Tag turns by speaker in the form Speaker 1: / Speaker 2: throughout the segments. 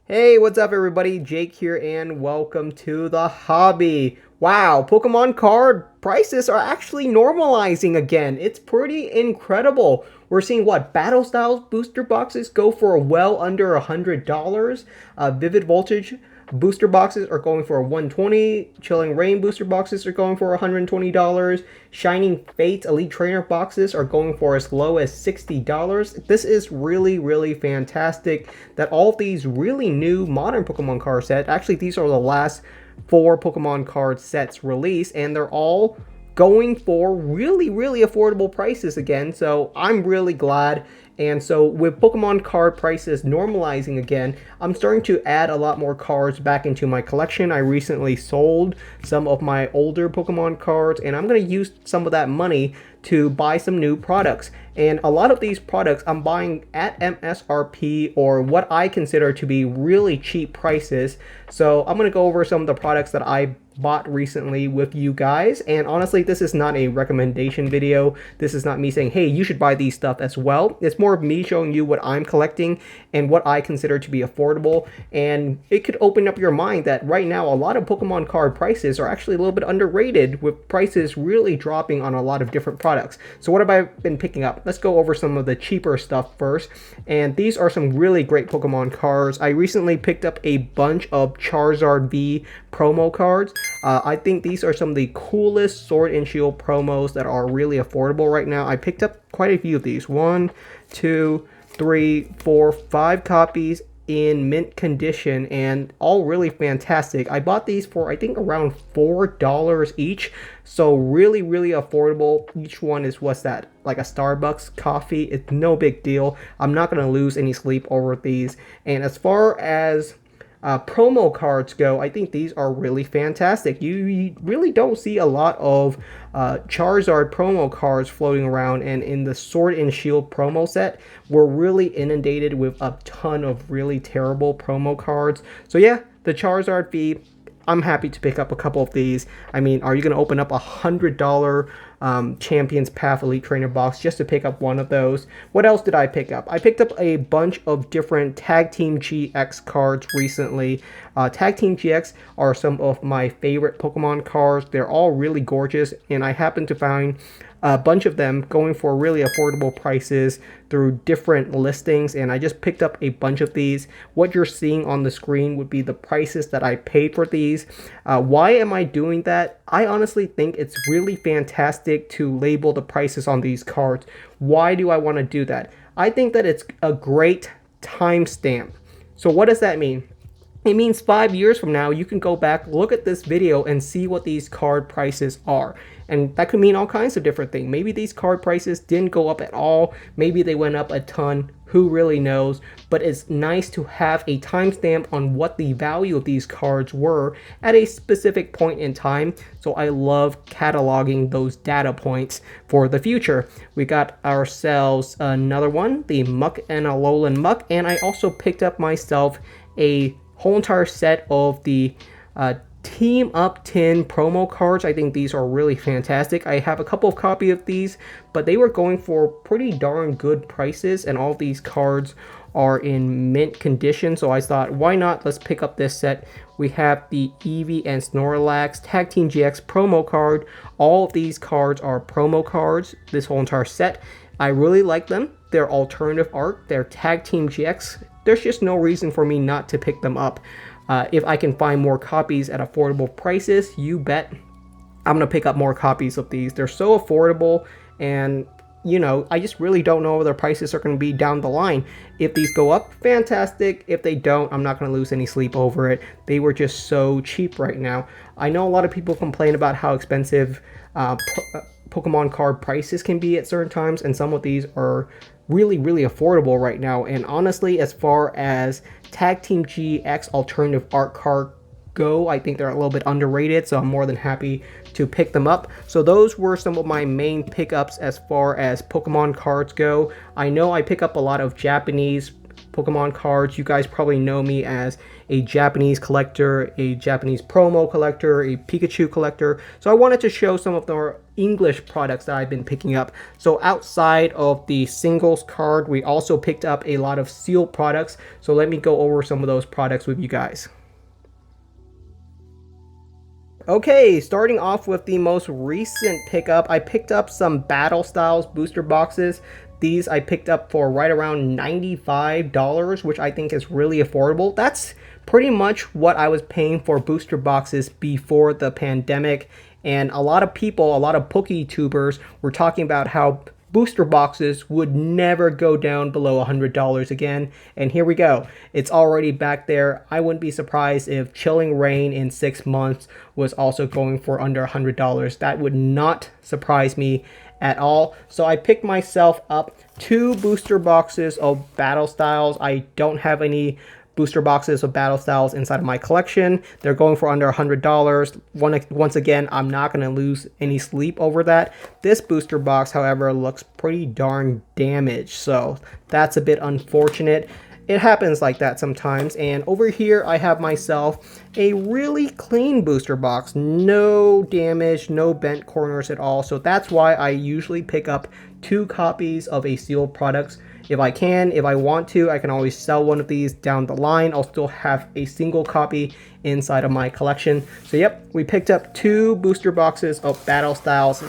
Speaker 1: Hey, what's up everybody? Jake here and welcome to the hobby. Wow, Pokemon card prices are actually normalizing again. It's pretty incredible. We're seeing what Battle Styles booster boxes go for well under $100. Vivid Voltage booster boxes are going for 120. Chilling Rain booster boxes are going for $120. Shining Fate Elite Trainer boxes are going for as low as $60. This is really fantastic that all of these really new modern Pokemon card sets, actually these are the last 4 Pokemon card sets released, and they're all going for really affordable prices again. So I'm really glad. And so with Pokemon card prices normalizing again, I'm starting to add a lot more cards back into my collection. I recently sold some of my older Pokemon cards, and I'm going to use some of that money to buy some new products. And a lot of these products I'm buying at MSRP, or what I consider to be really cheap prices. So I'm going to go over some of the products that I bought recently with you guys. And honestly, this is not a recommendation video. This is not me saying, hey, you should buy these stuff as well. It's more of me showing you what I'm collecting and what I consider to be affordable. And it could open up your mind that right now a lot of Pokemon card prices are actually a little bit underrated, with prices really dropping on a lot of different products. So what have I been picking up? Let's go over some of the cheaper stuff first. And these are some really great Pokemon cards. I recently picked up a bunch of Charizard V promo cards. I think these are some of the coolest Sword and Shield promos that are really affordable right now. I picked up quite a few of these. 1, 2, 3, 4, 5 copies in mint condition, and all really fantastic. I bought these for I think around $4 each, so really affordable. Each one is, what's that, like a Starbucks coffee? It's no big deal. I'm not gonna lose any sleep over these. And as far as promo cards go, I think these are really fantastic. You really don't see a lot of Charizard promo cards floating around, and in the Sword and Shield promo set, we're really inundated with a ton of really terrible promo cards. So yeah, the Charizard V, I'm happy to pick up a couple of these. I mean, are you going to open up $100 Champions Path Elite Trainer box just to pick up one of those? What else did I pick up? I picked up a bunch of different Tag Team GX cards recently. Tag Team GX are some of my favorite Pokemon cards. They're all really gorgeous, and I happen to find a bunch of them going for really affordable prices through different listings, and I just picked up a bunch of these. What you're seeing on the screen would be the prices that I paid for these. Why am I doing that? I honestly think it's really fantastic to label the prices on these cards. Why do I want to do that? I think that it's a great timestamp. So what does that mean? It means 5 years from now, you can go back, look at this video, and see what these card prices are. And that could mean all kinds of different things. Maybe these card prices didn't go up at all. Maybe they went up a ton. Who really knows? But it's nice to have a timestamp on what the value of these cards were at a specific point in time. So I love cataloging those data points for the future. We got ourselves another one, the Muck and Alolan Muck. And I also picked up myself a whole entire set of the Team Up 10 promo cards. I think these are really fantastic. I have a couple of copies of these, but they were going for pretty darn good prices, and all of these cards are in mint condition, so I thought, why not? Let's pick up this set. We have the Eevee and Snorlax Tag Team GX promo card. All of these cards are promo cards, this whole entire set. I really like them. They're alternative art. They're Tag Team GX. There's just no reason for me not to pick them up. If I can find more copies at affordable prices, you bet I'm going to pick up more copies of these. They're so affordable, and you know, I just really don't know what their prices are going to be down the line. If these go up, fantastic. If they don't, I'm not going to lose any sleep over it. They were just so cheap right now. I know a lot of people complain about how expensive Pokemon card prices can be at certain times, and some of these are really affordable right now. And honestly, as far as Tag Team GX alternative art card go, I think they're a little bit underrated, so I'm more than happy to pick them up. So those were some of my main pickups as far as Pokemon cards go. I know I pick up a lot of Japanese Pokemon cards. You guys probably know me as a Japanese collector, a Japanese promo collector, a Pikachu collector. So I wanted to show some of the English products that I've been picking up. So outside of the singles card, we also picked up a lot of sealed products. So let me go over some of those products with you guys. Okay, starting off with the most recent pickup, I picked up some Battle Styles booster boxes. These I picked up for right around $95, which I think is really affordable. That's pretty much what I was paying for booster boxes before the pandemic. And a lot of people, a lot of PokeTubers were talking about how booster boxes would never go down below $100 again. And here we go. It's already back there. I wouldn't be surprised if Chilling Reign in 6 months was also going for under $100. That would not surprise me at all. So I picked myself up 2 booster boxes of Battle Styles. I don't have any booster boxes of Battle Styles inside of my collection. They're going for under $100. Once again, I'm not going to lose any sleep over that. This booster box, however, looks pretty darn damaged, so that's a bit unfortunate. It happens like that sometimes. And over here, I have myself a really clean booster box. No damage, no bent corners at all. So that's why I usually pick up 2 copies of a sealed product. If I can, if I want to, I can always sell one of these down the line. I'll still have a single copy inside of my collection. So yep, we picked up 2 booster boxes of Battle Styles,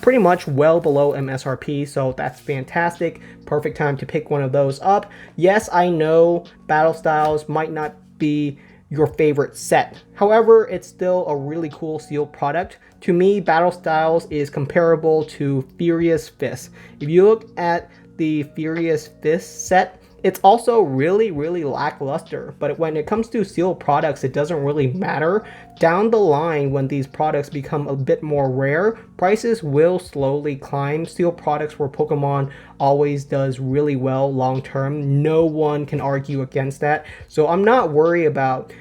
Speaker 1: pretty much well below MSRP. So that's fantastic. Perfect time to pick one of those up. Yes, I know Battle Styles might not be your favorite set. However, it's still a really cool sealed product. To me, Battle Styles is comparable to Furious Fist. If you look at the Furious Fist set, it's also really lackluster. But when it comes to sealed products, it doesn't really matter. Down the line, when these products become a bit more rare, prices will slowly climb. Sealed products where Pokemon always does really well long term. No one can argue against that. So I'm not worried about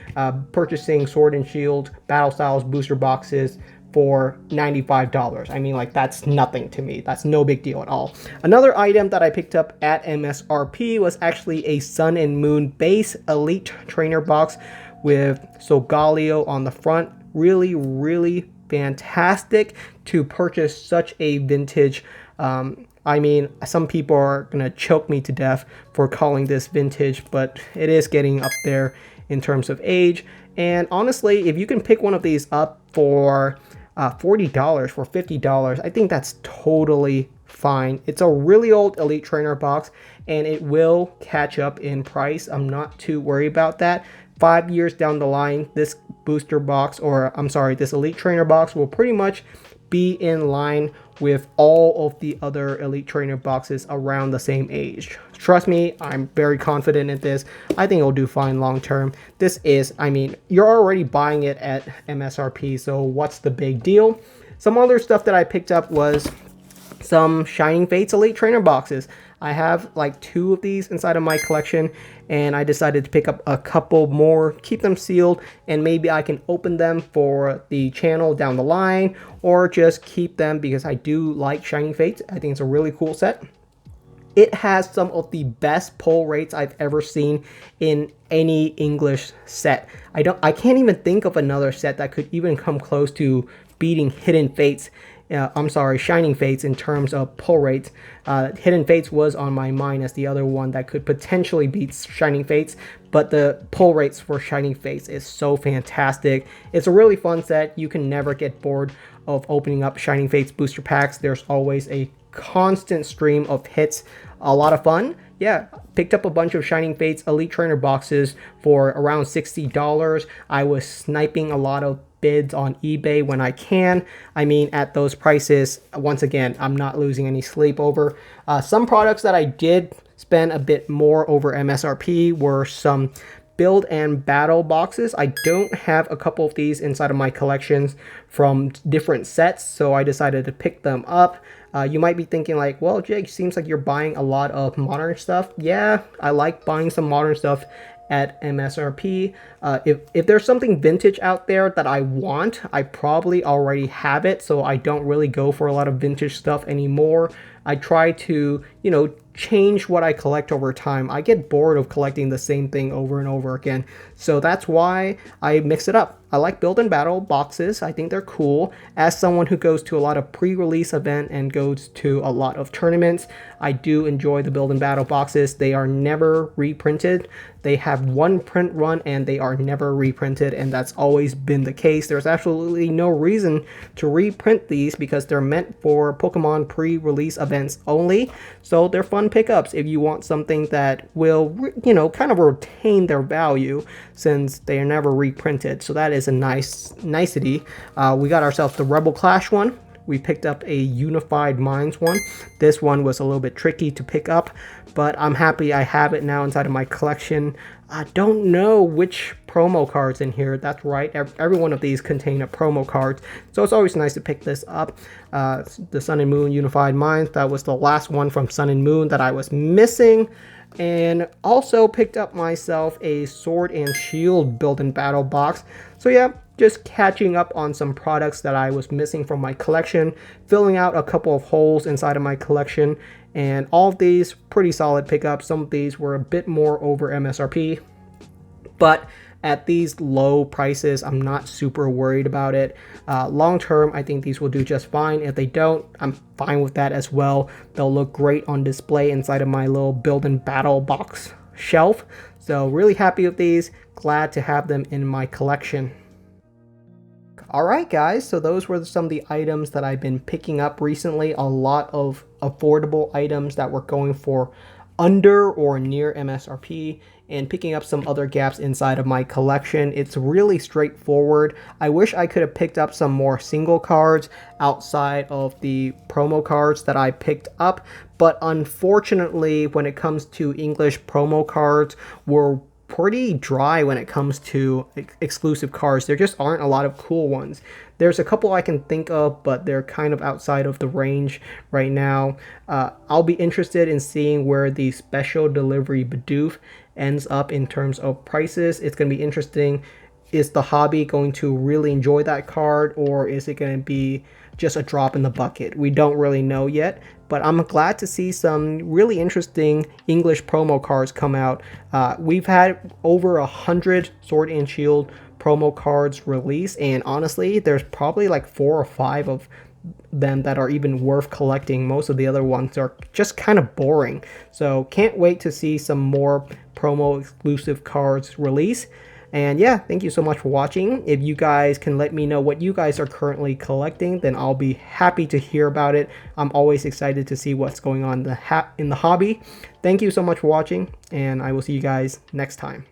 Speaker 1: purchasing Sword and Shield Battle Styles booster boxes for $95. I mean, like, that's nothing to me. That's no big deal at all. Another item that I picked up at MSRP was actually a Sun and Moon base Elite Trainer box with Solgaleo on the front. Really fantastic to purchase such a vintage. I mean, some people are gonna choke me to death for calling this vintage, but it is getting up there in terms of age. And honestly, if you can pick one of these up for $40, for $50, I think that's totally fine. It's a really old Elite Trainer box, and it will catch up in price. I'm not too worried about that. 5 years down the line, this booster box, or I'm sorry, this Elite Trainer box will pretty much be in line with all of the other Elite Trainer boxes around the same age. Trust me, I'm very confident in this. I think it'll do fine long term. This is, I mean, you're already buying it at MSRP, so what's the big deal? Some other stuff that I picked up was some Shining Fates Elite Trainer boxes. I have like 2 of these inside of my collection, and I decided to pick up a couple more, keep them sealed, and maybe I can open them for the channel down the line, or just keep them because I do like Shining Fates. I think it's a really cool set. It has some of the best pull rates I've ever seen in any English set. I can't even think of another set that could even come close to beating Hidden Fates. Shining Fates in terms of pull rates. Hidden Fates was on my mind as the other one that could potentially beat Shining Fates, but the pull rates for Shining Fates is so fantastic. It's a really fun set. You can never get bored of opening up Shining Fates booster packs. There's always a constant stream of hits. A lot of fun. Yeah, picked up a bunch of Shining Fates Elite Trainer boxes for around $60. I was sniping a lot of bids on eBay when I can. I mean, at those prices, once again, I'm not losing any sleep over. Some products that I did spend a bit more over MSRP were some build and battle boxes. I don't have a couple of these inside of my collections from different sets, so I decided to pick them up. You might be thinking like, well, Jake, seems like you're buying a lot of modern stuff. Yeah, I like buying some modern stuff at MSRP. If there's something vintage out there that I want, I probably already have it, so I don't really go for a lot of vintage stuff anymore. I try to, change what I collect over time. I get bored of collecting the same thing over and over again. So that's why I mix it up. I like build and battle boxes. I think they're cool. As someone who goes to a lot of pre-release event and goes to a lot of tournaments, I do enjoy the build and battle boxes. They are never reprinted. They have one print run and they are never reprinted, and that's always been the case. There's absolutely no reason to reprint these because they're meant for Pokemon pre-release events only. So they're fun pickups if you want something that will, kind of retain their value since they are never reprinted. So that is a nice nicety. We got ourselves the Rebel Clash one. We picked up a Unified Minds one. This one was a little bit tricky to pick up, but I'm happy I have it now inside of my collection. I don't know which promo cards in here. That's right, every one of these contain a promo card, so it's always nice to pick this up. The Sun and Moon Unified Minds, that was the last one from Sun and Moon that I was missing. And also picked up myself a Sword and Shield build and battle box. So yeah, just catching up on some products that I was missing from my collection, filling out a couple of holes inside of my collection, and all of these pretty solid pickups. Some of these were a bit more over MSRP, but at these low prices, I'm not super worried about it. Long term, I think these will do just fine. If they don't, I'm fine with that as well. They'll look great on display inside of my little build and battle box shelf. So really happy with these. Glad to have them in my collection. Alright guys, so those were some of the items that I've been picking up recently. A lot of affordable items that were going for under or near MSRP, and picking up some other gaps inside of my collection. It's really straightforward. I wish I could have picked up some more single cards outside of the promo cards that I picked up, but unfortunately when it comes to English promo cards, we're pretty dry when it comes to exclusive cards. There just aren't a lot of cool ones. There's a couple I can think of, but they're kind of outside of the range right now. I'll be interested in seeing where the special delivery Bidoof ends up in terms of prices. It's going to be interesting. Is the hobby going to really enjoy that card, or is it going to be just a drop in the bucket? We don't really know yet, but I'm glad to see some really interesting English promo cards come out. We've had over 100 Sword and Shield promo cards released, and honestly, there's probably like 4 or 5 of them that are even worth collecting. Most of the other ones are just kind of boring. So can't wait to see some more promo exclusive cards release. And yeah, thank you so much for watching. If you guys can let me know what you guys are currently collecting, then I'll be happy to hear about it. I'm always excited to see what's going on in the hobby. Thank you so much for watching, and I will see you guys next time.